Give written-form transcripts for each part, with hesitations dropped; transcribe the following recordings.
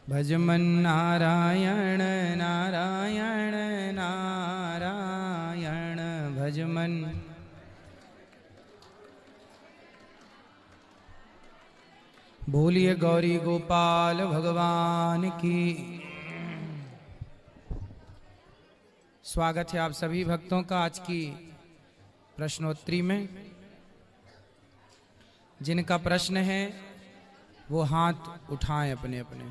भजमन नारायण नारायण नारायण भजमन। बोलिए गौरी गोपाल भगवान की। स्वागत है आप सभी भक्तों का आज की प्रश्नोत्तरी में। जिनका प्रश्न है वो हाथ उठाएं अपने अपने।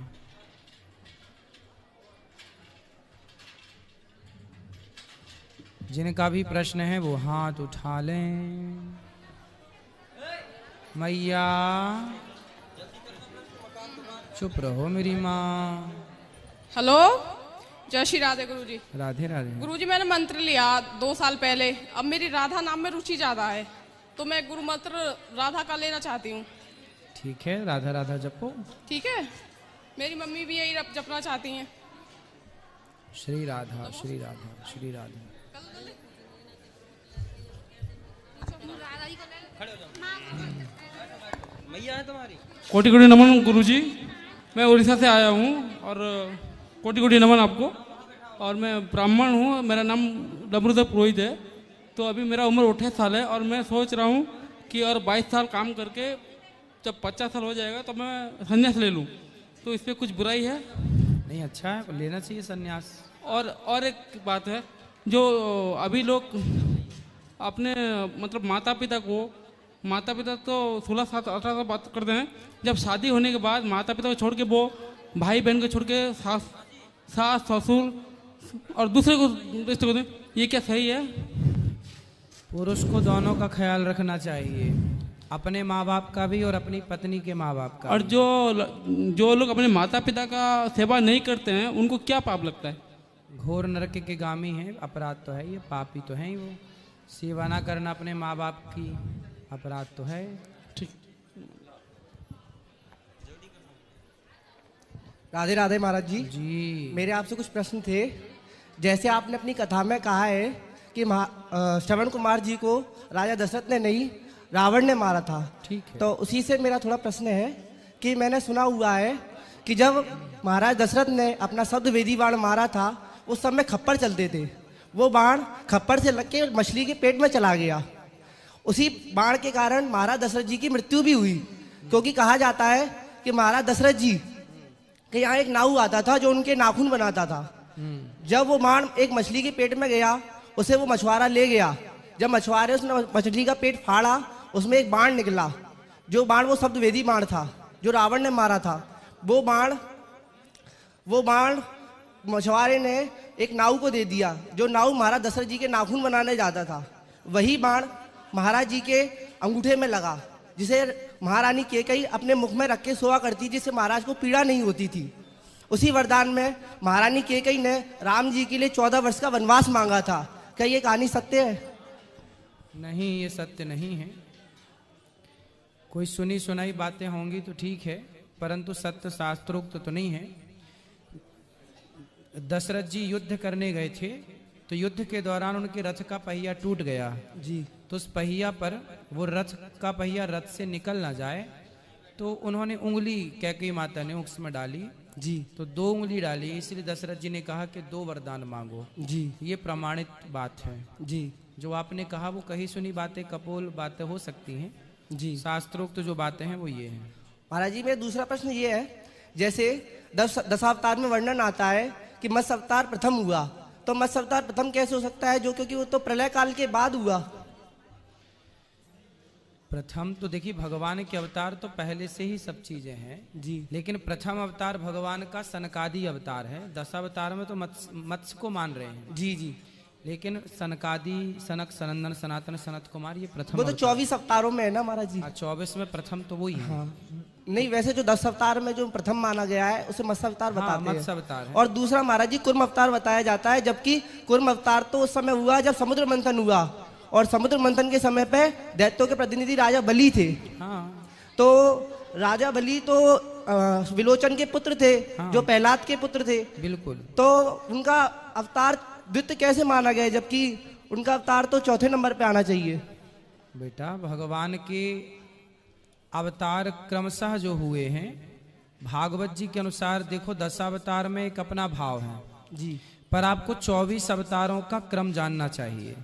जिनका भी प्रश्न है वो हाथ उठा लें। मैया चुप रहो मेरी माँ। हेलो, जय श्री राधे गुरुजी। राधे राधे। गुरुजी मैंने मंत्र लिया 2 साल पहले। अब मेरी राधा नाम में रुचि ज्यादा है तो मैं गुरु मंत्र राधा का लेना चाहती हूँ। ठीक है, राधा राधा जपो। ठीक है, मेरी मम्मी भी यही जपना चाहती हैं। श्री राधा श्री राधा श्री राधा। मैया है तुम्हारी। कोटि कोटि नमन गुरुजी। मैं उड़ीसा से आया हूँ और कोटि कोटि नमन आपको। और मैं ब्राह्मण हूँ, मेरा नाम डमरूधर पुरोहित है। तो अभी मेरा उम्र 28 साल है और मैं सोच रहा हूँ कि और 22 साल काम करके जब 50 साल हो जाएगा तो मैं संन्यास ले लूँ। तो इस पर कुछ बुराई है? नहीं, अच्छा है, लेना चाहिए संन्यास। और एक बात है, जो अभी लोग अपने मतलब माता पिता तो 16 साल 18 साल बात करते हैं। जब शादी होने के बाद माता पिता को छोड़ के वो भाई बहन को छोड़ के सास ससुर और दूसरे को रिश्ते को, ये क्या सही है? पुरुष को दोनों का ख्याल रखना चाहिए, अपने माँ बाप का भी और अपनी पत्नी के माँ बाप का। और जो लोग अपने माता पिता का सेवा नहीं करते हैं उनको क्या पाप लगता है? घोर नरक के गामी है, अपराध तो है, ये पापी तो है ही। वो सेवा ना करना अपने माँ बाप की अपराध तो है। ठीक। राधे राधे महाराज जी। जी मेरे आपसे कुछ प्रश्न थे। जैसे आपने अपनी कथा में कहा है कि श्रवण कुमार जी को राजा दशरथ ने नहीं, रावण ने मारा था। ठीक है। तो उसी से मेरा थोड़ा प्रश्न है कि मैंने सुना हुआ है कि जब महाराज दशरथ ने अपना शब्द वेदी बाण मारा था उस समय खप्पर चलते थे। वो बाण खप्पर से लग के मछली के पेट में चला गया। उसी बाण के कारण महाराज दशरथ जी की मृत्यु भी हुई, क्योंकि कहा जाता है कि महाराज दशरथ जी के यहाँ एक नाऊ आता था जो उनके नाखून बनाता था। जब वो बाण एक मछली के पेट में गया उसे वो मछुआरा ले गया। जब मछुआरे उसने मछली का पेट फाड़ा उसमें एक बाण निकला। जो बाण वो शब्द वेदी बाण था जो रावण ने मारा था। वो बाण मछुआरे ने एक नाऊ को दे दिया जो नाऊ महाराज दशरथ जी के नाखून बनाने जाता था। वही बाण महाराज जी के अंगूठे में लगा, जिसे महारानी केकई अपने मुख में रख के सोया करती, जिससे महाराज को पीड़ा नहीं होती थी। उसी वरदान में महारानी केकई ने राम जी के लिए 14 वर्ष का वनवास मांगा था। क्या ये कहानी सत्य है? नहीं, ये सत्य नहीं है। कोई सुनी सुनाई बातें होंगी तो ठीक है, परंतु सत्य शास्त्रोक्त तो नहीं है। दशरथ जी युद्ध करने गए थे तो युद्ध के दौरान उनके रथ का पहिया टूट गया जी। तो उस पहिया पर वो रथ का पहिया रथ से निकल ना जाए तो उन्होंने उंगली कैकेयी माता ने उसमें डाली जी। तो 2 उंगली डाली, इसलिए दशरथ जी ने कहा कि 2 वरदान मांगो। जी। ये प्रमाणित बात है। जी। जो आपने कहा वो कही सुनी बातें, कपोल बातें हो सकती हैं। जी। शास्त्रोक्त जो बातें हैं वो ये हैं। महाराज जी, मेरा दूसरा प्रश्न ये है, जैसे दशावतार में वर्णन आता है कि मत्स्य अवतार प्रथम हुआ, तो मत्स्य अवतार प्रथम कैसे हो सकता है, जो क्योंकि वो तो प्रलय काल के बाद हुआ। प्रथम तो देखिए, भगवान के अवतार तो पहले से ही सब चीजें हैं जी। लेकिन प्रथम अवतार भगवान का सनकादि अवतार है। दशावतार में तो मत्स्य को मान रहे हैं। जी। जी। लेकिन सनकादि, सनक, सनंदन, सनातन, सनत कुमार, ये प्रथम वो तो 24 अवतारों में है ना महाराज जी। 24 में प्रथम तो वही है। हाँ। नहीं, वैसे जो 10 अवतार में जो प्रथम माना गया है उसे मत्स्य अवतार बताते हैं। मत्स्य अवतार है। और दूसरा महाराज जी कुर्म अवतार बताया जाता है, जबकि कुर्म अवतार तो उस समय हुआ जब समुद्र मंथन हुआ, और समुद्र मंथन के समय पे दैत्यों के प्रतिनिधि राजा बलि थे। हाँ। तो राजा बलि तो विलोचन के पुत्र थे। हाँ। जो प्रहलाद के पुत्र थे। बिल्कुल। तो उनका अवतार द्वितीय कैसे माना गया, जबकि उनका अवतार तो चौथे नंबर पे आना चाहिए? बेटा, भगवान के अवतार क्रमशः जो हुए हैं भागवत जी के अनुसार देखो 10 अवतार में एक अपना भाव है जी। पर आपको 24 अवतारों का क्रम जानना चाहिए।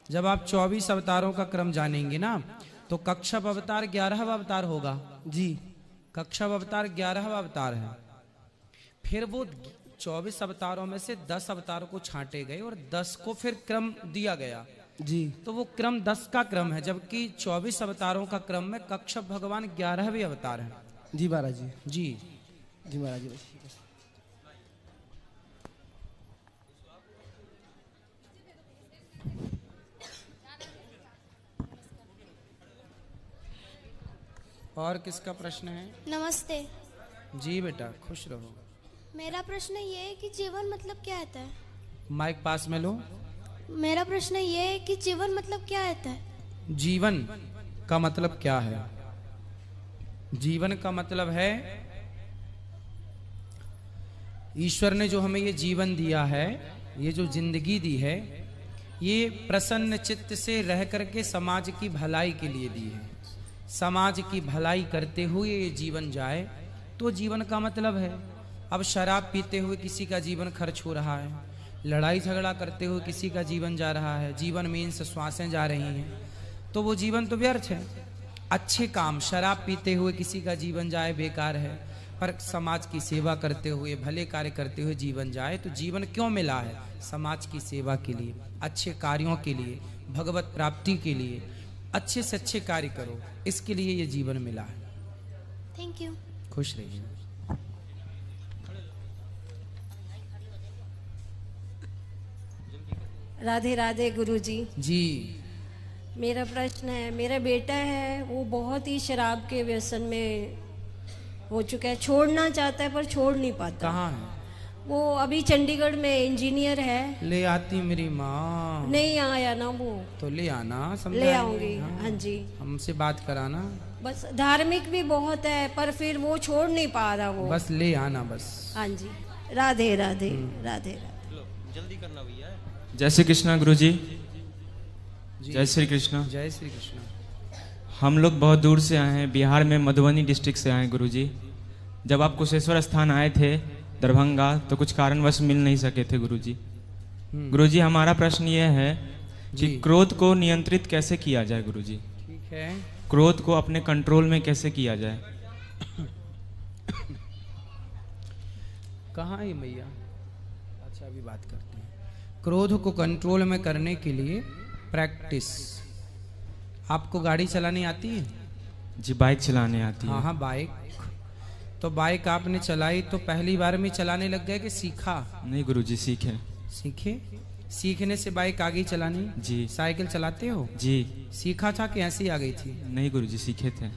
जब आप 24 अवतारों का क्रम जानेंगे ना तो कच्छप अवतार 11वां अवतार होगा जी। कच्छप अवतार 11वां अवतार है। फिर वो 24 अवतारों में से 10 अवतारों को छांटे गए और 10 को फिर क्रम दिया गया जी। तो वो क्रम 10 का क्रम है, जबकि 24 अवतारों का क्रम में कच्छप भगवान 11वें अवतार है। जी महाराज जी। जी जी महाराज जी। और किसका प्रश्न है? नमस्ते। जी बेटा खुश रहो। मेरा प्रश्न ये है कि जीवन मतलब क्या होता है? माइक पास में लो। मेरा प्रश्न ये है कि जीवन मतलब क्या होता है? जीवन का मतलब क्या है? जीवन का मतलब है ईश्वर ने जो हमें ये जीवन दिया है, ये जो जिंदगी दी है, ये प्रसन्न चित्त से रह करके समाज की भलाई के लिए दी है। समाज की भलाई करते हुए ये जीवन जाए तो जीवन का मतलब है। अब शराब पीते हुए किसी का जीवन खर्च हो रहा है, लड़ाई झगड़ा करते हुए किसी का जीवन जा रहा है, जीवन मीन्स श्वासें जा रही हैं, तो वो जीवन तो व्यर्थ है। अच्छे काम, शराब पीते हुए किसी का जीवन जाए बेकार है, पर समाज की सेवा करते हुए, भले कार्य करते हुए जीवन जाए तो जीवन क्यों मिला है? समाज की सेवा के लिए, अच्छे कार्यों के लिए, भगवत प्राप्ति के लिए, अच्छे से अच्छे कार्य करो, इसके लिए ये जीवन मिला है। Thank you. खुश रहिए। राधे राधे गुरुजी। जी। मेरा प्रश्न है, मेरा बेटा है वो बहुत ही शराब के व्यसन में हो चुका है, छोड़ना चाहता है पर छोड़ नहीं पाता। कहाँ है वो? अभी चंडीगढ़ में इंजीनियर है। ले आती मेरी माँ। नहीं आया ना वो, तो ले आना, ले समझाएंगे। आऊंगी। हाँ जी। हमसे बात कराना। बस धार्मिक भी बहुत है पर फिर वो छोड़ नहीं पा रहा वो। बस ले आना बस। हाँ जी। राधे राधे राधे राधे। जल्दी करना भैया। जय श्री कृष्णा गुरुजी। जय श्री कृष्णा। जय श्री कृष्ण। हम लोग बहुत दूर से आए हैं, बिहार में मधुबनी डिस्ट्रिक्ट से आए हैं गुरुजी। जब आप कुशेश्वर स्थान आए थे दरभंगा तो कुछ कारणवश मिल नहीं सके थे गुरुजी। गुरुजी हमारा प्रश्न ये है कि क्रोध को नियंत्रित कैसे किया जाए गुरुजी? ठीक है। क्रोध को अपने कंट्रोल में कैसे किया जाए? कहाँ है मैया? अच्छा अभी बात करते हैं। क्रोध को कंट्रोल में करने के लिए प्रैक्टिस। आपको गाड़ी चलानी आती है? जी बाइक चलाने आती है। हाँ हाँ बाइक। तो बाइक आपने चलाई तो पहली बार में चलाने लग गए कि सीखा? नहीं गुरुजी सीखे। सीखे? सीखने से बाइक आ गई चलानी? जी। साइकिल चलाते हो? जी। सीखा था कि ऐसे ही आ गई थी? नहीं गुरुजी सीखे थे।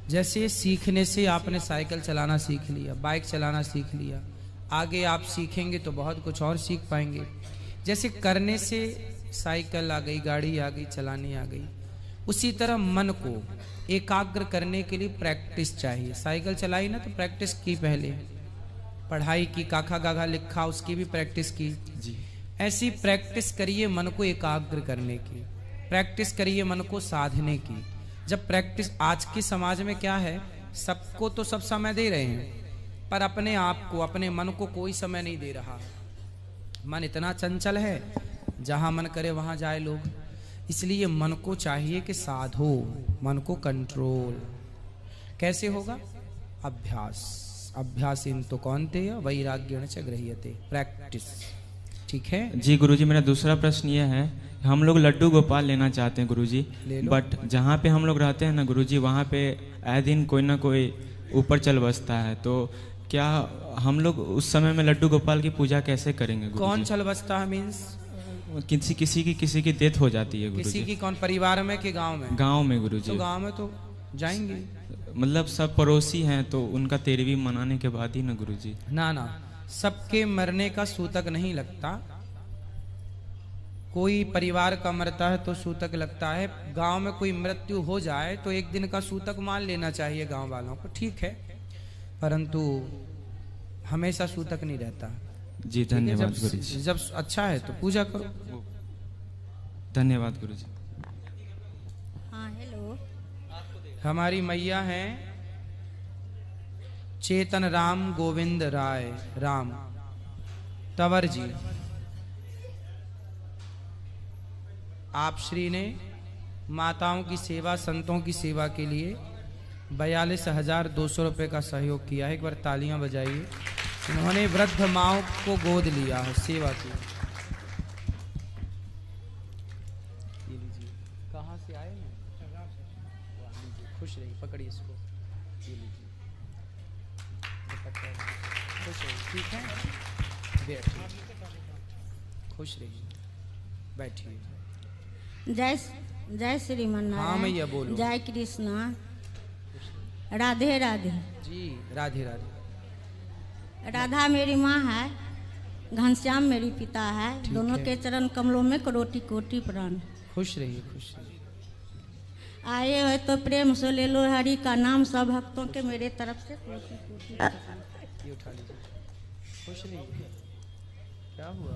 जैसे सीखने से आपने साइकिल चलाना सीख लिया, बाइक चलाना सीख लिया, आगे आप सीखेंगे तो बहुत कुछ और सीख पाएंगे। जैसे करने से साइकिल आ गई, गाड़ी आ गई, चलानी आ गई, उसी तरह मन को एकाग्र करने के लिए प्रैक्टिस चाहिए। साइकिल चलाई ना तो प्रैक्टिस की, पहले पढ़ाई की, काखा गाघा लिखा उसकी भी प्रैक्टिस की। जी। ऐसी प्रैक्टिस करिए मन को एकाग्र करने की, प्रैक्टिस करिए मन को साधने की। जब प्रैक्टिस, आज के समाज में क्या है, सबको तो सब समय दे रहे हैं पर अपने आप को, अपने मन को कोई समय नहीं दे रहा। मन इतना चंचल है, जहां मन करे वहां जाए लोग। इसलिए मन को चाहिए कि साधो, मन को कंट्रोल। कैसे होगा? अभ्यास। अभ्यासीन तो कौनते वैराग्येण च गृह्यते। प्रैक्टिस। ठीक है जी गुरुजी। मेरा दूसरा प्रश्न ये है, हम लोग लड्डू गोपाल लेना चाहते हैं गुरुजी, बट जहाँ पे हम लोग रहते हैं ना गुरुजी, वहाँ पे आए दिन कोई ना कोई ऊपर चल बसता है, तो क्या हम लोग उस समय में लड्डू गोपाल की पूजा कैसे करेंगे गुरुजी? कौन चल बसता है मीन्स? किसी की डेथ हो जाती है गुरुजी। किसी की कौन? परिवार में कि गांव में? गांव में गुरुजी। तो गांव में तो जाएंगे, मतलब सब पड़ोसी हैं तो उनका तेरहवीं मनाने के बाद ही ना गुरुजी। ना ना, सबके मरने का सूतक नहीं लगता। कोई परिवार का मरता है तो सूतक लगता है। गांव में कोई मृत्यु हो जाए तो एक दिन का सूतक मान लेना चाहिए गांव वालों को, ठीक है, परंतु हमेशा सूतक नहीं रहता। जी धन्यवाद गुरुजी। जब अच्छा है तो पूजा करो। धन्यवाद गुरुजी। हाँ हेलो। हमारी मैया हैं चेतन राम गोविंद राय राम तंवर जी, आप श्री ने माताओं की सेवा, संतों की सेवा के लिए 42,200 रुपये का सहयोग किया है। एक बार तालियां बजाइए। इन्होंने वृद्ध माओ को गोद लिया है, सेवा की। ये लीजिए, कहाँ से आए हैं? खुश रहिए, पकड़िए इसको, ये लीजिए, खुश रहिए, ठीक है, बैठिए, खुश रहिए, बैठिए। जय श्रीमन नारायण। हाँ मैया बोलो। जय कृष्णा। राधे राधे जी। राधे राधे। राधा मेरी माँ है, घनश्याम मेरी पिता है। दोनों के चरण कमलों में कोटि कोटि प्रणाम। खुश रहिए, खुश रहिए। आए हो तो प्रेम से ले लो हरि का नाम, सब भक्तों के मेरे तरफ से कोटि कोटि प्रणाम। ये उठा लीजिए, खुश रहिए। क्या हुआ?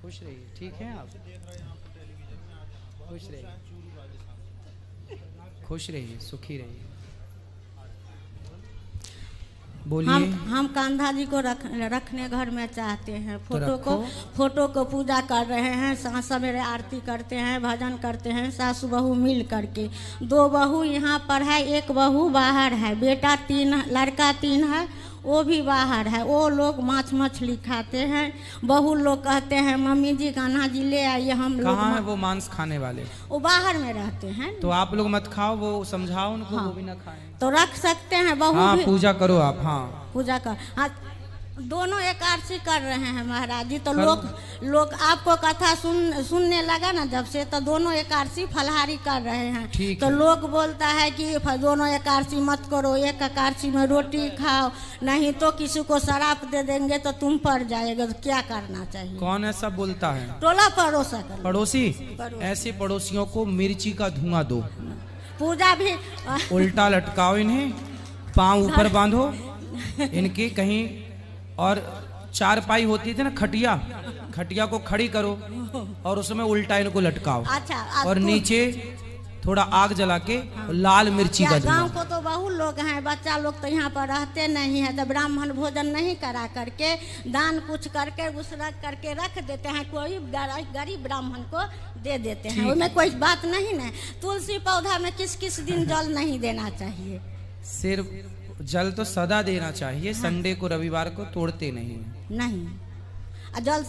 खुश रहिए, ठीक है आप, खुश रहिए, खुश रहिए, सुखी रहिए। बोलिए। हम कान्हा जी को रखने घर में चाहते हैं। फोटो को पूजा कर रहे हैं, सास सवेरे आरती करते हैं, भजन करते हैं, सासू बहू मिल करके। 2 बहू यहाँ पर है, 1 बहू बाहर है। बेटा 3, लड़का 3 है, वो भी बाहर है। वो लोग माछ मछली खाते हैं। बहू लोग कहते हैं मम्मी जी कान्हा जी ले आइए। हम लोग कहाँ है वो मांस खाने वाले? वो बाहर में रहते हैं। तो आप लोग मत खाओ, वो समझाओ उनको। हाँ। वो भी ना खाएं तो रख सकते हैं बहू। हाँ, पूजा करो आप। हाँ, पूजा कर। हाँ, दोनों एकादशी कर रहे हैं महाराज जी। तो लोग आपको कथा सुनने लगा ना जब से, तो दोनों एकादशी फलहारी कर रहे हैं। तो लोग बोलता है कि दोनों एकादशी मत करो, एक एकादशी में रोटी खाओ, नहीं तो किसी को शराब दे देंगे तो तुम पड़ जाएगा। तो क्या करना चाहिए? कौन ऐसा बोलता है? टोला पड़ोसी। ऐसे पड़ोसियों को मिर्ची का धुआं दो। पूजा भी उल्टा लटकाओ इन्हें, पाँव ऊपर बांधो इनके कहीं, और 4 पाई होती थी ना, खटिया को खड़ी करो और उसमें उल्टा इनको लटकाओ। अच्छा, और नीचे थोड़ा आग जला के लाल मिर्ची का धुआं। गाँव को तो बहुत लोग हैं, बच्चा लोग तो यहाँ पर रहते नहीं है। तो ब्राह्मण भोजन नहीं करा करके दान कुछ करके उसरक करके रख देते हैं, कोई गरीब ब्राह्मण को दे देते हैं। उसमें कोई बात नहीं ना। तुलसी पौधा में किस दिन जल नहीं देना चाहिए? सिर्फ जल तो सदा देना चाहिए। हाँ। संडे को रविवार को तोड़ते नहीं। जल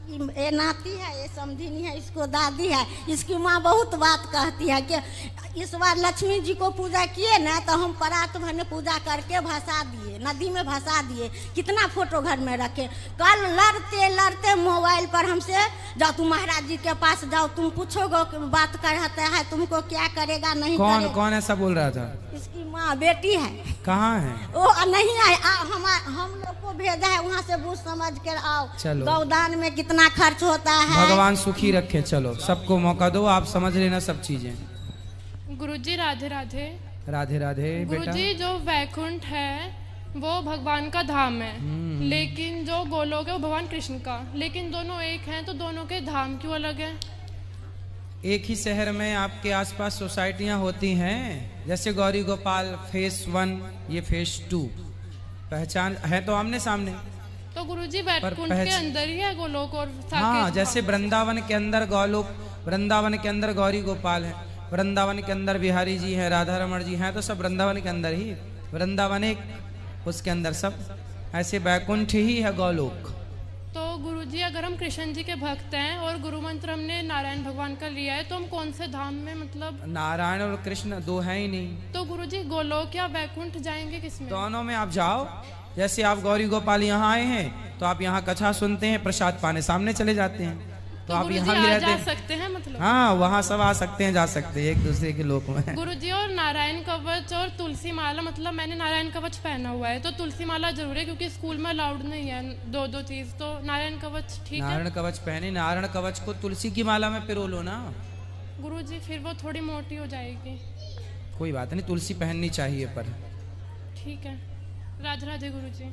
ये नाती है, ये समझिनी है, इसको दादी है। इसकी माँ बहुत बात कहती है कि इस बार लक्ष्मी जी को पूजा किए ना, तो हम परात भर में पूजा करके भसा दिए, नदी में भसा दिए। कितना फोटो घर में रखे। कल लड़ते मोबाइल पर हमसे, जाओ तुम महाराज जी के पास जाओ, तुम पूछोगे बात करते है, तुमको क्या करेगा नहीं करेगा। कौन ऐसा बोल रहा था? इसकी माँ बेटी है। कहाँ है वो? नहीं आए। हम लोग को भेजा है वहाँ से, बूझ समझ कर आओ। चलो, गौदान में कितना खर्च होता है। भगवान सुखी रखे। चलो, सबको मौका दो, आप समझ लेना सब चीजें। गुरुजी राधे राधे। राधे राधे। गुरुजी, जो वैकुंठ है वो भगवान का धाम है, लेकिन जो गोलोक है वो भगवान कृष्ण का। लेकिन दोनों एक हैं, तो दोनों के धाम क्यों अलग हैं? एक ही शहर में आपके आसपास सोसाइटियां होती हैं, जैसे गौरी गोपाल फेस 1, ये फेस 2, पहचान है तो आमने सामने। तो गुरुजी वैकुंठ के अंदर ही है गोलोक और हाँ, जैसे वृंदावन के अंदर गोलोक, वृंदावन के अंदर गौरी गोपाल है, वृंदावन के अंदर बिहारी जी हैं, राधा रमण जी हैं, तो सब वृंदावन के अंदर ही। वृंदावन एक, उसके अंदर सब, ऐसे वैकुंठ ही है गोलोक। तो गुरुजी, अगर हम कृष्ण जी के भक्त हैं और गुरु मंत्र हमने नारायण भगवान का लिया है, तो हम कौन से धाम में, मतलब नारायण और कृष्ण 2 है ही नहीं। तो गुरुजी गोलोक या वैकुंठ जाएंगे किसमें? दोनों में आप जाओ। जैसे आप गौरी गोपाल यहाँ आए हैं, तो आप यहाँ कथा सुनते हैं, प्रसाद पाने सामने चले जाते हैं। तो आप यहाँ भी रहते जा सकते हैं, मतलब हाँ, वहाँ सब आ सकते हैं, जा सकते हैं एक दूसरे के लोक में। गुरुजी, और नारायण कवच और तुलसी माला, मतलब मैंने नारायण कवच पहना हुआ है, तो तुलसी माला जरूर है क्योंकि स्कूल में अलाउड नहीं है 2 चीज। तो नारायण कवच ठीक है? नारायण कवच पहने, नारायण कवच को तुलसी की माला में पिरो लो ना। गुरुजी, फिर वो थोड़ी मोटी हो जाएगी। कोई बात नहीं, तुलसी पहननी चाहिए पर। ठीक है। राधे राधे गुरुजी।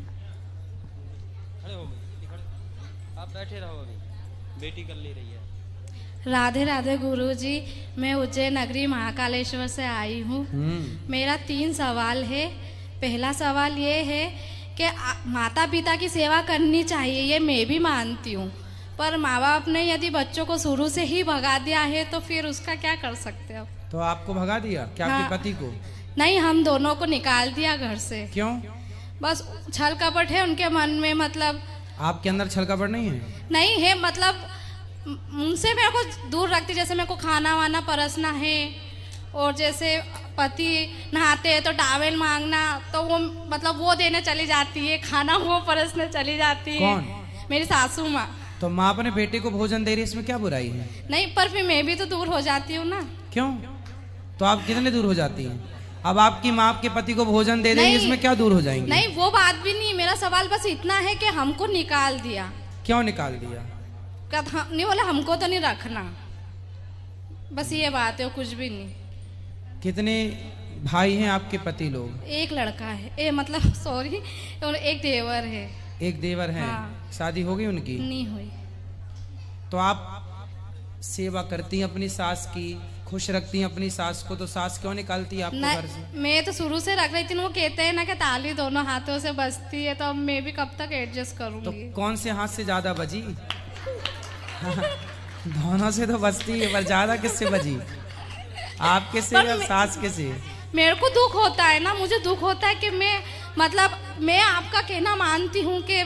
आप बैठे रहो, अभी बेटी कर ले रही है। राधे राधे गुरुजी, मैं उज्जैन नगरी महाकालेश्वर से आई हूँ। मेरा 3 सवाल है पहला सवाल ये है कि माता पिता की सेवा करनी चाहिए, ये मैं भी मानती हूँ, पर माँ बाप ने यदि बच्चों को शुरू से ही भगा दिया है तो फिर उसका क्या कर सकते हो? तो आपको भगा दिया क्या? हाँ। आपके पति को? नहीं, हम दोनों को निकाल दिया घर से। क्यों? बस छल कपट है उनके मन में, मतलब आपके अंदर छल कपट नहीं है? नहीं है, मतलब उनसे मेरे को दूर रखती। जैसे मेरे को खाना वाना परसना है, और जैसे पति नहाते हैं तो टावेल मांगना, तो वो मतलब वो देने चली जाती है, खाना वो परसने चली जाती है। कौन? मेरी सासू माँ। तो माँ अपने बेटे को भोजन दे रही है, इसमें क्या बुराई है? नहीं, पर फिर मैं भी तो दूर हो जाती हूँ ना। क्यों? तो आप कितने दूर हो जाती हैं? अब आपकी माँ आपके पति को भोजन दे देगी, इसमें क्या दूर हो जाएंगे? नहीं, वो बात भी नहीं। मेरा सवाल बस इतना है कि हमको निकाल दिया। क्यों निकाल दिया? नहीं बोले हमको तो नहीं रखना, बस ये बात है, कुछ भी नहीं। कितने भाई हैं आपके पति लोग? एक लड़का है, मतलब सॉरी, और एक देवर है। एक देवर है। हाँ। शादी हो गई उनकी? नहीं हुई। तो आप सेवा करती हैं अपनी सास की, खुश रखती हैं अपनी सास को, तो सास क्यों निकालती है आपको घर से? मैं तो शुरू से रख रही थी। वो कहते हैं ना कि ताली दोनों हाथों से बजती है, तो अब मैं भी कब तक एडजस्ट करूंगी? तो कौन से हाथ से ज्यादा बजी? दोनों से तो बजती है, पर ज्यादा किससे बजी? आपके से या सास के से? मेरे को दुख होता है ना, मुझे दुख होता है कि मैं आपका कहना मानती हूँ कि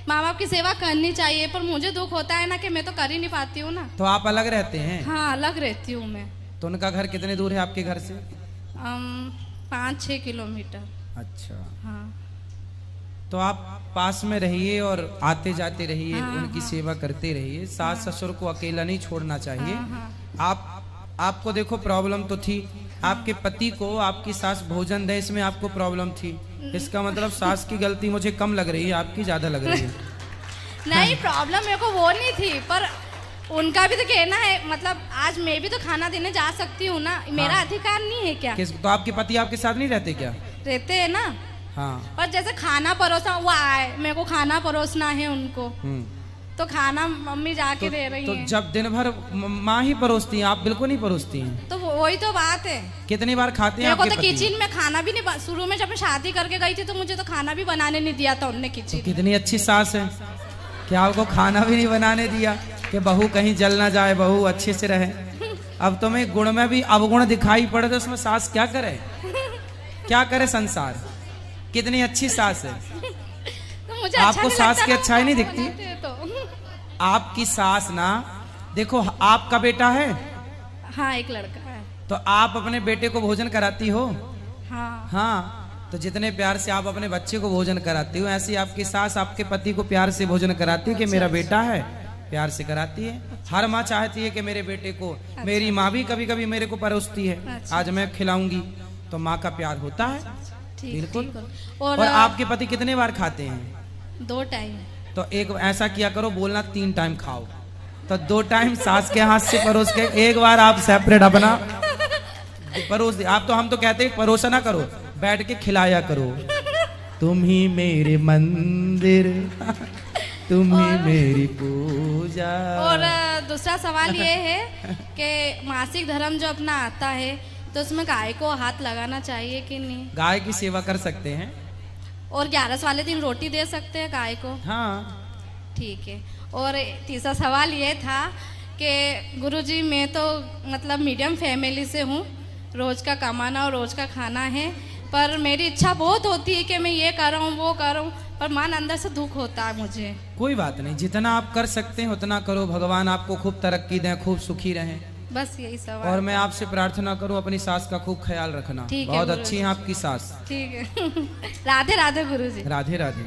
माँ बाप की सेवा करनी चाहिए, पर मुझे दुख होता है ना कि मैं तो कर ही नहीं पाती हूँ ना। तो आप अलग रहते हैं? हाँ, अलग रहती हूँ मैं। तो उनका घर कितने दूर है आपके घर से? 5-6 किलोमीटर। अच्छा। हाँ। तो आप पास में रहिए और आते जाते रहिए, हाँ, उनकी हाँ। सेवा करते रहिए। सास ससुर को अकेला नहीं छोड़ना चाहिए। हाँ। आपको देखो प्रॉब्लम तो थी, आपके पति को आपकी सास भोजन दे, इसमें आपको प्रॉब्लम थी। इसका मतलब सास की गलती मुझे कम लग रही है, आपकी ज्यादा लग रही है। नहीं, प्रॉब्लम मेरे को वो नहीं थी, पर उनका भी तो कहना है, मतलब आज मैं भी तो खाना देने जा सकती हूँ ना, मेरा अधिकार नहीं है क्या? तो आपके पति आपके साथ नहीं रहते क्या? रहते हैं ना। हाँ। पर जैसे खाना परोसना, वो आए, मेरे को खाना परोसना है उनको, तो खाना मम्मी जाके दे रही तो है। जब दिन भर माँ ही परोसती हैं, आप बिल्कुल नहीं परोसती हैं। तो वही तो बात है। कितनी बार खाते हैं मेरे को आपके तो पति? किचन में खाना भी नहीं, शुरू में जब मैं शादी करके गई थी तो मुझे तो खाना भी बनाने नहीं दिया था उनने किचन। तो कितनी अच्छी सास है, क्या आपको खाना भी नहीं बनाने दिया कि बहू कहीं जल ना जाए, बहू अच्छे से रहे। अब तुम्हें गुण में भी अवगुण दिखाई पड़े तो उसमें सास क्या करे? क्या करे संसार? कितनी अच्छी सास है। तो मुझे आपको अच्छा सास की लगता अच्छाई नहीं ना, दिखती? बनाते तो। आपकी सास ना, देखो आपका बेटा है? हाँ, एक लड़का है। तो आप अपने बेटे को भोजन कराती हो? हाँ। हाँ। तो जितने प्यार से आप अपने बच्चे को भोजन कराती हो, ऐसे आपकी सास आपके पति को प्यार से भोजन कराती है कि मेरा बेटा है, प्यार से कराती है। हर माँ चाहती है कि मेरे बेटे को, मेरी माँ भी कभी कभी मेरे को परोसती है, आज मैं खिलाऊंगी, तो माँ का प्यार होता है। बिल्कुल। और आपके पति कितने बार खाते हैं? 2 टाइम। तो एक ऐसा किया करो, बोलना 3 टाइम खाओ, तो 2 टाइम सास के हाथ से परोस के, एक बार आप सेपरेट अपना परोस दे। आप तो, हम तो कहते हैं परोसा ना करो, बैठ के खिलाया करो। तुम ही मेरे मंदिर, तुम ही मेरी पूजा। और दूसरा सवाल ये है कि मासिक धर्म जो अपना आता है, तो उसमें गाय को हाथ लगाना चाहिए कि नहीं? गाय की सेवा कर सकते हैं। और 11 वाले दिन रोटी दे सकते हैं गाय को? हाँ। ठीक है। और तीसरा सवाल ये था कि गुरुजी, मैं तो मतलब मीडियम फैमिली से हूँ, रोज का कमाना और रोज का खाना है, पर मेरी इच्छा बहुत होती है कि मैं ये कर रहा हूँ, वो कर रहा हूँ, पर मन अंदर से दुख होता है मुझे। कोई बात नहीं, जितना आप कर सकते हैं उतना करो। भगवान आपको खूब तरक्की दें, खूब सुखी रहें। बस यही सवाल। और मैं आपसे प्रार्थना करूं, अपनी सास का खूब ख्याल रखना। बहुत अच्छी है आपकी सास। ठीक है। राधे राधे गुरुजी। राधे राधे।